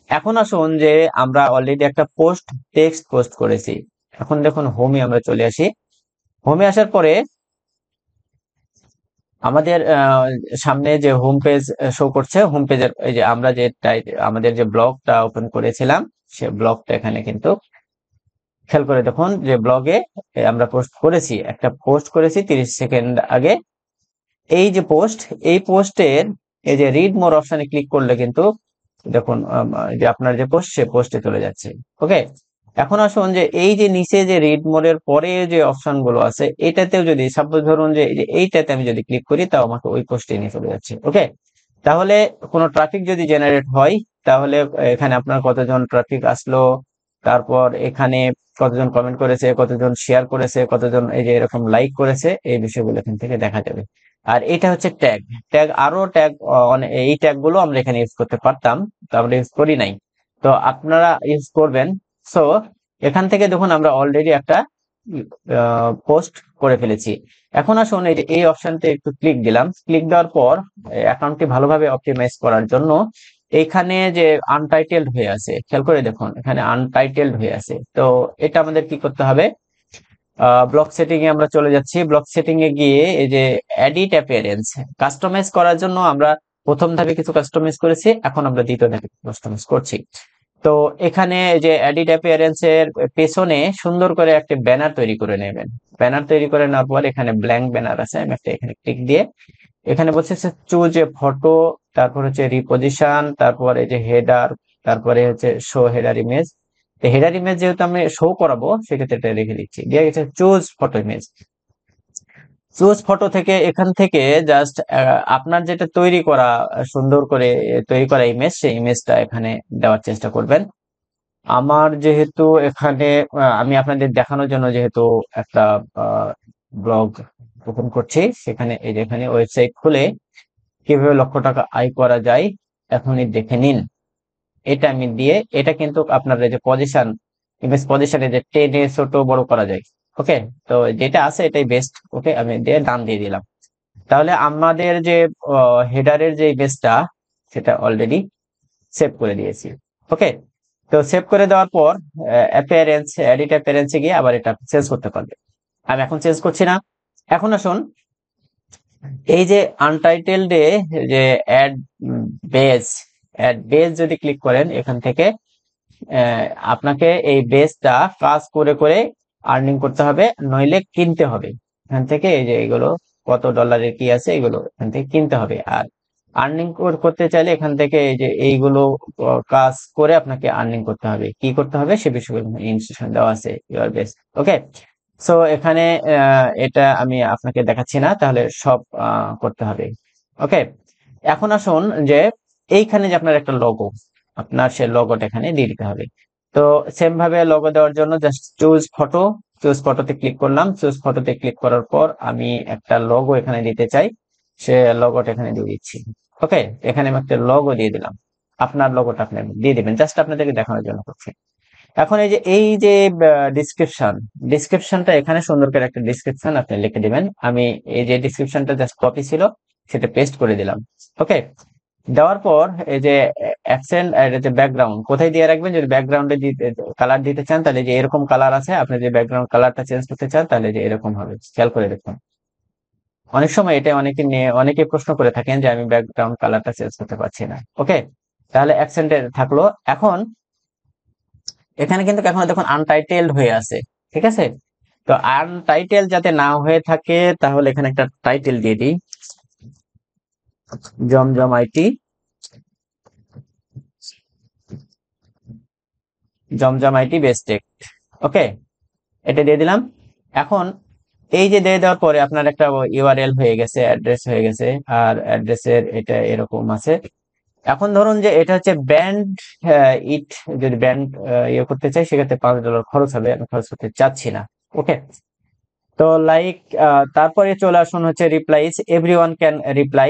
এখন আসুন যে আমরা অলরেডি একটা পোস্ট, টেক্সট পোস্ট করেছি। এখন দেখুন হোমে আমরা চলে আসি। হোমে আসার পরে আমাদের সামনে যে হোম পেজ শো করছে, হোম পেজের এই যে আমরা যে আমাদের যে ব্লগটা ওপেন করেছিলাম, সে ব্লগটা এখানে কিন্তু খেয়াল করে দেখুন যে ব্লগে আমরা পোস্ট করেছি, একটা পোস্ট করেছি 30 সেকেন্ড আগে। এই যে পোস্ট, এই পোস্টের এই যে রিড মোর অপশনে ক্লিক করলে কিন্তু দেখুন যে আপনার যে পোস্ট, সে পোস্টে চলে যাচ্ছে। ওকে, এখন আসুন যে এই যে নিচে যে রিড মোরের পরে যে অপশন গুলো আছে, এটাতেও যদি সাপোজ ধরুন যে এইটাতে আমি যদি ক্লিক করি, তাও আমাকে ওই পোস্টে নিয়ে চলে যাচ্ছে। ওকে, তাহলে কোনো ট্রাফিক যদি জেনারেট হয়, তাহলে এখানে আপনার কতজন ট্রাফিক আসলো, তারপর এখানে কতজন কমেন্ট করেছে, কতজন শেয়ার করেছে, কতজন এই যে এরকম লাইক করেছে, এই বিষয়গুলো এখান থেকে দেখা যাবে। আর এটা হচ্ছে ট্যাগ। ট্যাগ আরো ট্যাগ, এই ট্যাগ গুলো আমরা এখানে ইউজ করতে পারতাম, তো আমরা ইউজ করি নাই। তো আপনারা ইউজ করবেন। সো এখান থেকে দেখুন আমরা অলরেডি একটা পোস্ট করে ফেলেছি। এখন আসুন এই যে এই অপশনতে একটু ক্লিক দিলাম। ক্লিক দেওয়ার পর অ্যাকাউন্টটি ভালোভাবে অপটিমাইজ করার জন্য এখানে যে আনটাইটেলড হয়ে আছে, খেয়াল করে দেখুন এখানে আনটাইটেলড হয়ে আছে। তো এটা আমাদের কি করতে হবে, ব্লক সেটিং এ আমরা চলে যাচ্ছি। ব্লক সেটিং এ গিয়ে এই যে এডিট অ্যাপিয়ারেন্স কাস্টমাইজ করার জন্য আমরা প্রথম ধাপে কিছু কাস্টমাইজ করেছি, এখন আমরা দ্বিতীয় ধাপে কাস্টমাইজ করছি। তো এখানে যে এডিট অ্যাপিয়ারেন্স এর পেছনে সুন্দর করে একটা ব্যানার তৈরি করে নেবেন। ব্যানার তৈরি করে নেওয়ার পর এখানে ব্ল্যাঙ্ক ব্যানার আছে, আমি একটা এখানে ক্লিক দিয়ে এখানে বলছে চুজ এ ফটো, তারপর হচ্ছে রিপোজিশন, তারপর এই যে হেডার, তারপরে হচ্ছে show header image. Header image যেহেতু আমি শো করাবো, সেক্ষেত্রে এটা রেখে দিচ্ছি। দিয়ে গেছে choose photo image. Choose photo থেকে এখান থেকে জাস্ট আপনার যেটা তৈরি করা, সুন্দর করে তৈরি করা ইমেজ, সেই ইমেজটা এখানে দেওয়ার চেষ্টা করবেন। আমার যেহেতু এখানে আমি আপনাদের দেখানোর জন্য যেহেতু একটা ব্লগ ওপেন করছি, সেখানে এই যে এখানে ওয়েবসাইট খুলে কিভাবে লক্ষ টাকা আয় করা যায় এখনই দেখে নিন। এটা আমি দিয়ে, এটা কিন্তু আপনার এই যে পজিশন, ইমেজ পজিশনে যে টেনে ছোট বড় করা যায়। ওকে, তো যেটা আছে এটাই বেস্ট। ওকে, আমি দিয়ে ডান দিয়ে দিলাম। তাহলে আমাদের যে হেডারের যে ইমেজটা, সেটা অলরেডি সেভ করে দিয়েছি। ওকে, তো সেভ করে দেওয়ার পর অ্যাপিয়ারেন্স, এডিট অ্যাপিয়ারেন্সে গিয়ে আবার এটা চেঞ্জ করতে পারবে। আমি এখন চেঞ্জ করছি না। এখন আসুন, এই যে আনটাইটেলড এ যে অ্যাড বেজ, অ্যাড বেজ যদি ক্লিক করেন এখান থেকে আপনাকে এই বেজটা কাজ করে করে আর্নিং করতে হবে, নইলে কিনতে হবে এখান থেকে। এই যে এগুলো কত ডলারের কি আছে, এগুলো এখান থেকে কিনতে হবে। আর আর্নিং করতে চাইলে এখান থেকে এই যে এইগুলো কাজ করে আপনাকে আর্নিং করতে হবে। কি করতে হবে সে বিষয়গুলো ইনস্ট্রাকশন দেওয়া আছে, ইউর বেস্ট। ওকে, সো এখানে এটা আমি আপনাকে দেখাচ্ছি না, তাহলে সব করতে হবে। ওকে, এখন আসুন যে এইখানে যে আপনার একটা লোগো, আপনার সে লোগোটা এখানে দিয়ে দিতে হবে। তো সেম ভাবে লোগো দেওয়ার জন্য জাস্ট চুজ ফটো, চুজ ফটোতে ক্লিক করলাম। চুজ ফটোতে ক্লিক করার পর আমি একটা লোগো এখানে দিতে চাই, সে লোগোটা এখানে দিয়ে দিচ্ছি। ওকে, এখানে আমি একটা লোগো দিয়ে দিলাম। আপনার লোগোটা আপনি দিয়ে দিবেন, জাস্ট আপনাদেরকে দেখানোর জন্য করছি। এখন এই যে ডিসক্রিপশন, ডিসক্রিপশনটা এখানে সুন্দর করে একটা ডিসক্রিপশন আপনি লিখে দিবেন। আমি এই যে ডিসক্রিপশনটা জাস্ট কপি ছিল সেটা পেস্ট করে দিলাম। ওকে, দেওয়ার পর এই যে অ্যাকসেন্ট আর এই যে ব্যাকগ্রাউন্ড কোথায় দিয়ে রাখবেন, যদি ব্যাকগ্রাউন্ডে কালার দিতে চান তাহলে যে এরকম কালার আছে, আপনি যে ব্যাকগ্রাউন্ড কালারটা চেঞ্জ করতে চান তাহলে যে এরকম হবে, খেয়াল করে দেখুন। অনেক সময় এটা অনেকে নিয়ে অনেকে প্রশ্ন করে থাকেন যে আমি ব্যাকগ্রাউন্ড কালারটা চেঞ্জ করতে পারছি না। ওকে, তাহলে অ্যাকসেন্টে থাকলো। এখন এখানে কিন্তু এখনো দেখুন আনটাইটেলড হয়ে আছে, ঠিক আছে? তো আনটাইটেল যাতে না হয়ে থাকে তাহলে এখানে একটা টাইটেল দিয়ে দিই, জমজম আইটি, জমজম আইটি বেস্টেক। ওকে, এটা দিয়ে দিলাম। এখন এই যে দিয়ে দেওয়ার পরে আপনার একটা ইউআরএল হয়ে গেছে, অ্যাড্রেস হয়ে গেছে। আর অ্যাড্রেসের এটা এরকম আছে। এখন ধরুন যে এটা হচ্ছে ব্যান্ড ইট, যদি ব্যান্ড ইয়ে করতে চাই সেক্ষেত্রে $5 খরচ হবে, আমি খরচ করতে চাচ্ছি না। ওকে, তো লাইক তারপরে চলে আসুন হচ্ছে রিপ্লাইস, এভরিওয়ান ক্যান রিপ্লাই,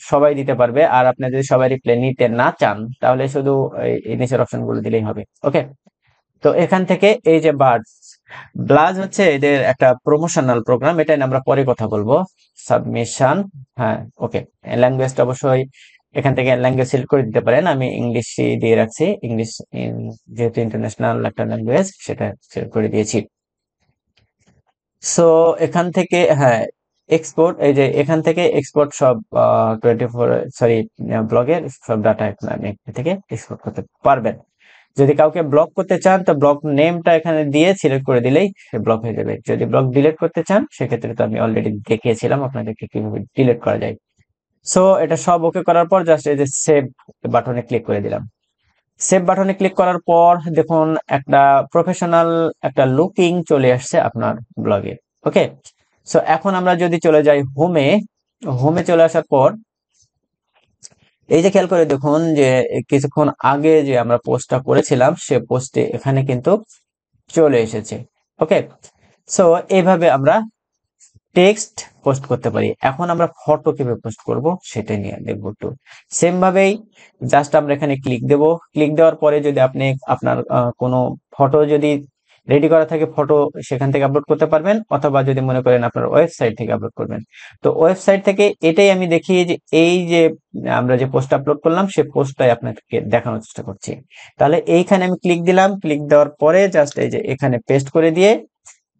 সবাই দিতে পারবে। আর আপনি যদি সবাই রিপ্লাই নিতে না চান তাহলে শুধু এই নিচের অপশন গুলো দিলেই হবে। ওকে, তো এখান থেকে এই যে বার্ডস, ব্লাজ হচ্ছে এদের একটা প্রমোশনাল প্রোগ্রাম, এটা নিয়ে আমরা পরে কথা বলবো। সাবমিশন, হ্যাঁ, ওকে। ল্যাঙ্গুয়েজটা অবশ্যই এখান থেকে ল্যাঙ্গুয়েজ সিলেক্ট করে দিতে পারেন, আমি ইংলিশই দিয়ে রাখছি। ইংলিশ যেহেতু ইন্টারন্যাশনাল একটা ল্যাঙ্গুয়েজ, সেটা সিলেক্ট করে দিয়েছি। সো এখান থেকে হ্যাঁ, এক্সপোর্ট, এই যে এখান থেকে এক্সপোর্ট সব ব্লগের সব ডাটা এখন আপনি এখান থেকে এক্সপোর্ট করতে পারবেন। যদি কাউকে ব্লক করতে চান তো ব্লক নেমটা এখানে দিয়ে সিলেক্ট করে দিলেই সে ব্লক হয়ে যাবে। যদি ব্লক ডিলিট করতে চান সেক্ষেত্রে তো আমি অলরেডি দেখিয়েছিলাম আপনাদেরকে কিভাবে ডিলিট করা যায়। সো এটা সব ওকে করার পর জাস্ট এই যে সেভ বাটনে ক্লিক করে দিলাম। সেভ বাটনে ক্লিক করার পর দেখুন একটা প্রফেশনাল একটা লুকিং চলে আসছে আপনার ব্লগে। ওকে, সো এখন আমরা যদি চলে যাই হোমে, হোমে চলে আসার পর এই যে খেয়াল করে দেখুন যে কিছুক্ষণ আগে যে আমরা পোস্টটা করেছিলাম সে পোস্টে এখানে কিন্তু চলে এসেছে। ওকে, সো এইভাবে আমরা টেক্সট পোস্ট করতে পারি। এখন আমরা ফটো কিভাবে পোস্ট করব সেটা নিয়ে দেখবো একটু। সেম ভাবেই জাস্ট আমরা এখানে ক্লিক দেব। ক্লিক দেওয়ার পরে যদি আপনি আপনার কোনো ফটো যদি রেডি করা থাকে, ফটো সেখান থেকে আপলোড করতে পারবেন, অথবা যদি মনে করেন আপনার ওয়েবসাইট থেকে আপলোড করবেন, তো ওয়েবসাইট থেকে এটাই আমি দেখিয়ে যে এই যে আমরা যে পোস্ট আপলোড করলাম সে পোস্টটাই আপনাকে দেখানোর চেষ্টা করছি। তাহলে এইখানে আমি ক্লিক দিলাম, ক্লিক দেওয়ার পরে জাস্ট এই যে এখানে পেস্ট করে দিয়ে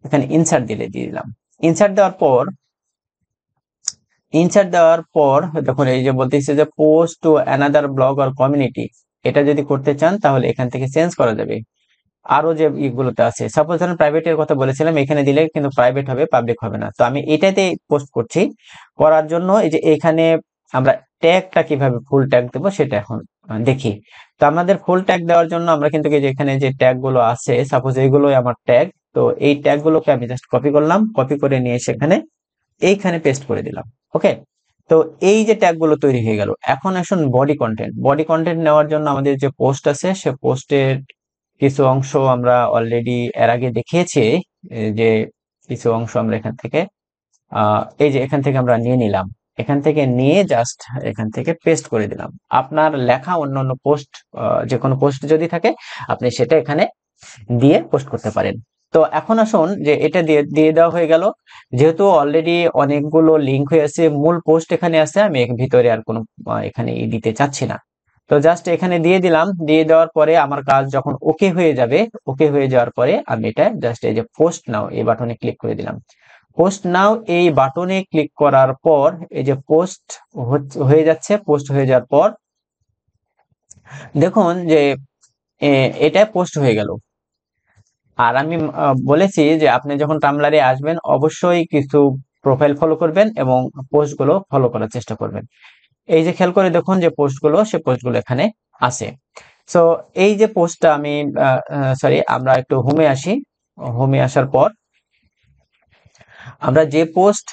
এখানে ইনসার্ট দিয়ে দিলাম। ইনসার্ট দেওয়ার পর, ইনসার্ট দেওয়ার পর দেখুন এই যে বলতেছে যে post to another blog or community, এটা যদি করতে চান তাহলে এখান থেকে চেঞ্জ করা যাবে। আরো যে ইগুলোতে আছে, সাপোজ ধরেন প্রাইভেটের কথা বলেছিলাম, এখানে দিলে কিন্তু প্রাইভেট হবে, পাবলিক হবে না। তো আমি এটাতে পোস্ট করছি, করার জন্য এই যে এখানে আমরা ট্যাগটা কিভাবে ফুল ট্যাগ দেবো সেটা এখন দেখি। তো আমাদের ফুল ট্যাগ দেওয়ার জন্য আমরা কিন্তু এই যে এখানে যে ট্যাগ গুলো আছে, সাপোজ এইগুলোই আমার ট্যাগ। তো এই ট্যাগ গুলোকে আমি জাস্ট কপি করলাম, কপি করে নিয়ে সেখানে এইখানে পেস্ট করে দিলাম। ওকে, তো এই যে ট্যাগ গুলো তৈরি হয়ে গেল। এখন আসুন বডি কন্টেন্ট, বডি কন্টেন্ট নেওয়ার জন্য আমাদের যে পোস্ট আছে সে পোস্টের কিছু অংশ আমরা অলরেডি এর আগে দেখিয়েছি, যে কিছু অংশ আমরা এখান থেকে এই যে এখান থেকে আমরা নিয়ে নিলাম, এখান থেকে নিয়ে জাস্ট এখান থেকে পেস্ট করে দিলাম। আপনার লেখা অন্য অন্য পোস্ট, যে কোনো পোস্ট যদি থাকে আপনি সেটা এখানে দিয়ে পোস্ট করতে পারেন। তো এখন আসুন যে এটা দিয়ে দিয়ে দেওয়া হয়ে গেল। যেহেতু অলরেডি অনেকগুলো লিঙ্ক হয়ে আছে, মূল পোস্ট এখানে আছে, আমি ভিতরে আর কোনো এখানে দিতে চাচ্ছি না। তো জাস্ট এখানে দিয়ে দিলাম, দিয়ে দেওয়ার পরে আমার কাজ যখন ওকে হয়ে যাবে, ওকে হয়ে যাওয়ার পরে আমি এটা জাস্ট এই যে পোস্ট নাও এই বাটনে ক্লিক করে দিলাম। পোস্ট নাও এই বাটনে ক্লিক করার পর এই যে পোস্ট হয়ে যাচ্ছে। পোস্ট হয়ে যাওয়ার পর দেখুন যে এটা পোস্ট হয়ে গেল। আর আমি বলেছি যে আপনি যখন টামলারে আসবেন অবশ্যই কিছু প্রোফাইল ফলো করবেন এবং পোস্ট গুলো ফলো করার চেষ্টা করবেন। এই যে খেয়াল করে দেখুন যে পোস্টগুলো, সে পোস্টগুলো এখানে আছে। সো এই যে পোস্টটা আমি সরি, আমরা একটু হোমে আসি। হোমে আসার পর আমরা যে পোস্ট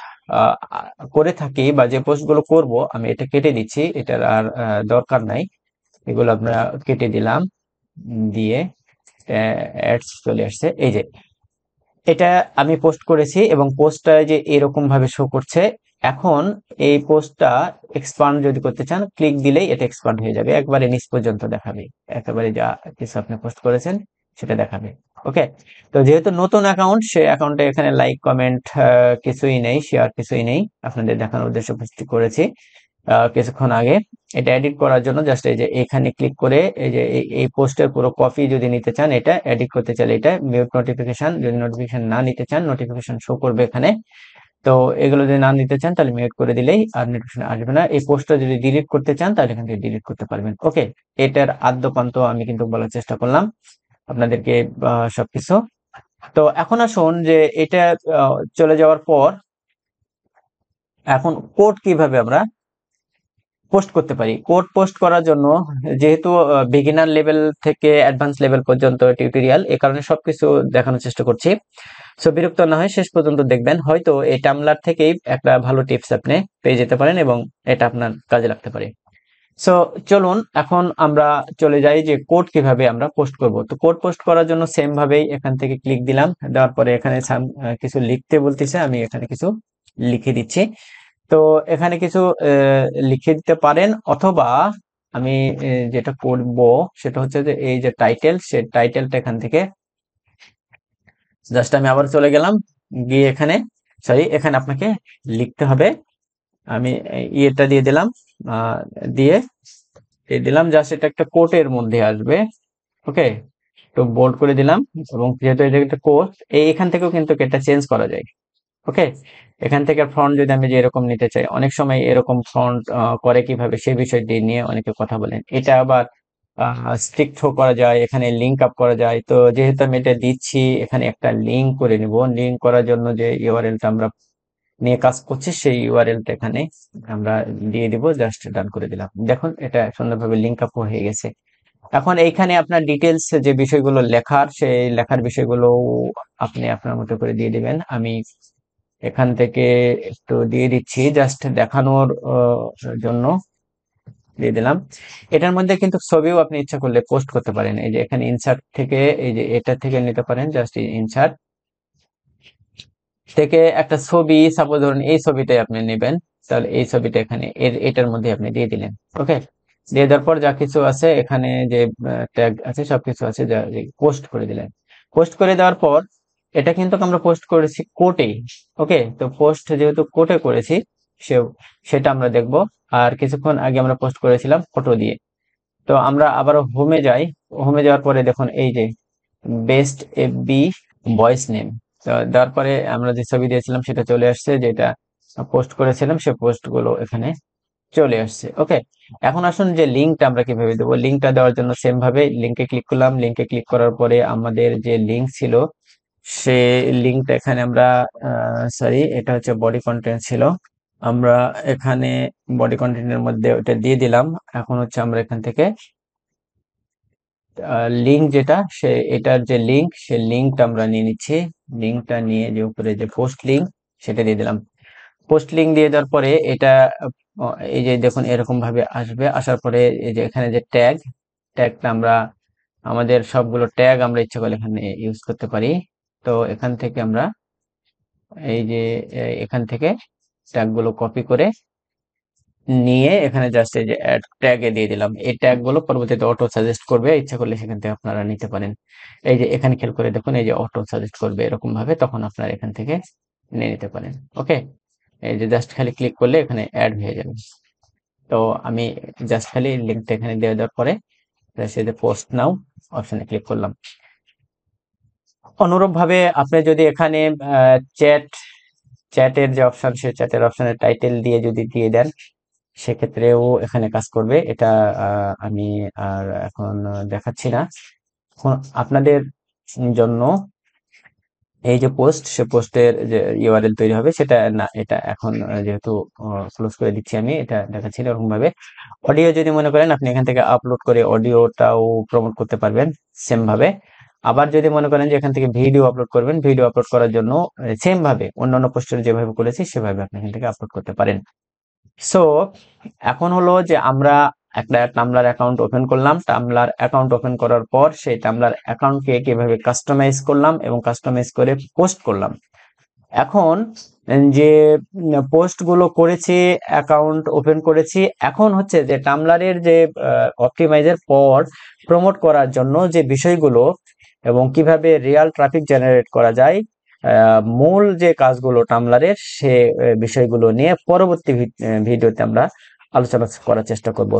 করে থাকি বা যে পোস্টগুলো করব, আমি এটা কেটে দিচ্ছি, এটার আর দরকার নাই। এগুলো আমরা কেটে দিলাম, দিয়ে অ্যাডস চলে আসছে। এই যে এটা আমি পোস্ট করেছি এবং পোস্টটা যে এরকম ভাবে শো করছে। এখন এই পোস্টটা এক্সপান্ড যদি করতে চান, ক্লিক দিলেই এটা এক্সপান্ড হয়ে যাবে, একবারে নিচ পর্যন্ত দেখাবে, একেবারে যা কিছু আপনি পোস্ট করেছেন সেটা দেখাবে। ওকে। তো যেহেতু নতুন অ্যাকাউন্ট, সে অ্যাকাউন্টে এখানে লাইক কমেন্ট কিছুই নেই, শেয়ার কিছুই নেই, আপনাদের দেখানোর উদ্দেশ্যে পোস্ট করেছি কিছুক্ষণ আগে। এটা এডিট করার জন্য জাস্ট এই যে এখানে ক্লিক করে এই যে এই পোস্টের পুরো কপি যদি নিতে চান, এটা এডিট করতে চাইলে এটা মিউট নোটিফিকেশন, যদি নোটিফিকেশন না নিতে চান নোটিফিকেশন শো করবে এখানে। তো এগুলো যদি না নিতে চান তাহলে মিউট করে দিলেই আর নোটিফিকেশন আসবে না। এই পোস্টটা যদি ডিলিট করতে চান তাহলে এখান থেকে ডিলিট করতে পারবেন। ওকে। এটার আদ্যপান্ত আমি কিন্তু বলার চেষ্টা করলাম আপনাদেরকে সবকিছু। তো এখন আসুন যে এটা চলে যাওয়ার পর এখন কোড কিভাবে আমরা পোস্ট করতে পারি। কোড পোস্ট করার জন্য যেহেতু বিগিনার লেভেল থেকে অ্যাডভান্স লেভেল পর্যন্ত টিউটোরিয়াল, এ কারণে সবকিছু দেখানোর চেষ্টা করছি। সো বিরক্ত না হয় শেষ পর্যন্ত দেখবেন, হয়তো এই টামলার থেকেই একটা ভালো টিপস আপনি পেয়ে যেতে পারেন এবং এটা আপনার কাজে লাগতে পারে। সো চলুন এখন আমরা চলে যাই যে কোড কিভাবে আমরা পোস্ট করব। তো কোড পোস্ট করার জন্য সেম ভাবেই এখান থেকে ক্লিক দিলাম, দেওয়ার পরে এখানে কিছু লিখতে বলতেছে, আমি এখানে কিছু লিখে দিচ্ছি। তো এখানে কিছু লিখে দিতে পারেন, অথবা আমি যেটা করব সেটা হচ্ছে যে এই যে টাইটেল, সে টাইটেলটা এখান থেকে জাস্ট আমি আবার চলে গেলাম, গিয়ে এখানে সরি এখানে আপনাকে লিখতে হবে। আমি ইয়েটা দিয়ে দিলাম, আহ, দিয়ে দিলাম জাস্ট এটা একটা কোটের মধ্যে আসবে। ওকে। তো বোল্ড করে দিলাম, এবং যেহেতু এটা একটা কোট, এখান থেকেও কিন্তু এটা চেঞ্জ করা যায়। ওকে। এখান থেকে ফ্রন্ট যদি আমি যে এরকম নিতে চাই, অনেক সময় এরকম ফ্রন্ট করে কিভাবে সেই বিষয়টি নিয়ে অনেকে কথা বলেন। এটা আবার স্ট্রিক্ট করা যায়, এখানে লিঙ্ক আপ করা যায়। তো যেহেতু আমি এটা দিচ্ছি, এখানে একটা লিঙ্ক করে নিব। লিঙ্ক করার জন্য যে ইউআরএলটা আমরা নিয়ে কাজ করছি, সেই ইউআরএলটা এখানে আমরা দিয়ে দিব, জাস্ট ডান করে দিলাম। দেখুন এটা সুন্দরভাবে লিঙ্ক আপ হয়ে গেছে। এখন এইখানে আপনার ডিটেলস যে বিষয়গুলো লেখার, সেই লেখার বিষয়গুলো আপনি আপনার মতো করে দিয়ে দিবেন। আমি এখান থেকে একটু দিয়ে দিচ্ছি জাস্ট দেখানোর জন্য দিয়ে দিলাম। এটার মধ্যে কিন্তু ছবিও আপনি ইচ্ছা করলে পোস্ট করতে পারেন। এই যে এখানে ইনসার্ট থেকে এই যে এটা থেকে নিতে পারেন, জাস্ট ইনসার্ট থেকে একটা ছবি, সাপোজ ধরুন এই ছবিটাই আপনি নেবেন, তাহলে এই ছবিটা এখানে এটার মধ্যে আপনি দিয়ে দিলেন। ওকে। দিয়ে দেওয়ার পর যা কিছু আছে এখানে, যে ট্যাগ আছে সবকিছু আছে, যা পোস্ট করে দিলেন। পোস্ট করে দেওয়ার পর এটা কিন্তু আমরা পোস্ট করেছি কোটে। ওকে। তো পোস্ট যেহেতু কোটে করেছি, সে সেটা আমরা দেখব। আর কিছুক্ষণ আগে আমরা পোস্ট করেছিলাম ফটো দিয়ে। তো আমরা আবার হোমে যাই। হোমে যাওয়ার পরে দেখুন এই যে বেস্ট এফবি ভয়েস নেম, তো দেওয়ার পরে আমরা যে ছবি দিয়েছিলাম সেটা চলে আসছে, যেটা পোস্ট করেছিলাম সে পোস্ট গুলো এখানে চলে আসছে। ওকে। এখন আসুন যে লিঙ্কটা আমরা কিভাবে দেবো। লিঙ্কটা দেওয়ার জন্য সেম ভাবে লিঙ্কে ক্লিক করলাম। লিঙ্কে ক্লিক করার পরে আমাদের যে লিঙ্ক ছিল, সে লিঙ্কটা এখানে আমরা সরি, এটা হচ্ছে বডি কন্টেন্ট ছিল, আমরা এখানে বডি কন্টেন্টের মধ্যে ওটা দিয়ে দিলাম। এখন হচ্ছে আমরা এখান থেকে লিঙ্ক যেটা, সে এটার যে লিঙ্ক, সে লিঙ্কটা আমরা নিয়ে নিচ্ছি। লিঙ্কটা নিয়ে যে উপরে যে পোস্ট লিঙ্ক, সেটা দিয়ে দিলাম। পোস্ট লিঙ্ক দিয়ে দেওয়ার পরে এটা এই যে দেখুন এরকম ভাবে আসবে। আসার পরে এই যে এখানে যে ট্যাগটা আমরা আমাদের সবগুলো ট্যাগ আমরা ইচ্ছা করলে এখানে ইউজ করতে পারি। তো এখান থেকে আমরা এই যে এখান থেকে ট্যাগগুলো কপি করে নিয়ে এখানে জাস্ট এই যে অ্যাড ট্যাগে দিয়ে দিলাম। এই ট্যাগগুলো পরবর্তীতে অটো সাজেস্ট করবে, ইচ্ছা করলে সেখান থেকে আপনারা নিতে পারেন। এই যে এখানে খেয়াল করে দেখুন, এই যে অটো সাজেস্ট করবে এরকম ভাবে, তখন আপনারা এখান থেকে নিয়ে নিতে পারেন। ওকে, এই যে জাস্ট খালি ক্লিক করলে এখানে অ্যাড হয়ে যাবে। তো আমি জাস্ট খালি লিঙ্কটা এখানে দিয়ে দেওয়ার পরে সেই যে পোস্ট নাও অপশনে ক্লিক করলাম। অনুরূপ ভাবে আপনি যদি এখানে চ্যাট চ্যাটের যে অপশন, সে চ্যাটের অপশনের টাইটেল দিয়ে যদি দিয়ে দেন, সেক্ষেত্রেও এখানে কাজ করবে। এটা আমি আর এখন দেখাচ্ছি না। এখন আপনাদের জন্য এই যে পোস্ট, সে পোস্টের যে ইউআরএল তৈরি হবে সেটা না, এটা এখন যেহেতু ক্লোজ করে দিচ্ছি আমি, এটা দেখাচ্ছি না। এরকম ভাবে অডিও যদি মনে করেন আপনি এখান থেকে আপলোড করে অডিওটাও প্রমোট করতে পারবেন সেম ভাবে। আবার যদি মনে করেন যে এখান থেকে ভিডিও আপলোড করবেন, ভিডিও আপলোড করার জন্য সেম ভাবে অন্যান্য পোস্টের যেভাবে করেছি সেভাবে আপনি এখান থেকে আপলোড করতে পারেন। সো এখন হলো যে আমরা একটা টামলার অ্যাকাউন্ট ওপেন করলাম। টামলার অ্যাকাউন্ট ওপেন করার পর সেই টামলার অ্যাকাউন্টকে কিভাবে কাস্টমাইজ করলাম এবং কাস্টমাইজ করে পোস্ট করলাম। এখন যে পোস্ট গুলো করেছি, অ্যাকাউন্ট ওপেন করেছি, এখন হচ্ছে যে টামলারের যে অপটিমাইজের পর প্রমোট করার জন্য যে বিষয়গুলো এবং কিভাবে রিয়াল ট্রাফিক জেনারেট করা যায়, মূল যে কাজগুলো টামলারের, সে বিষয়গুলো নিয়ে পরবর্তী ভিডিওতে আমরা আলোচনা করার চেষ্টা করব।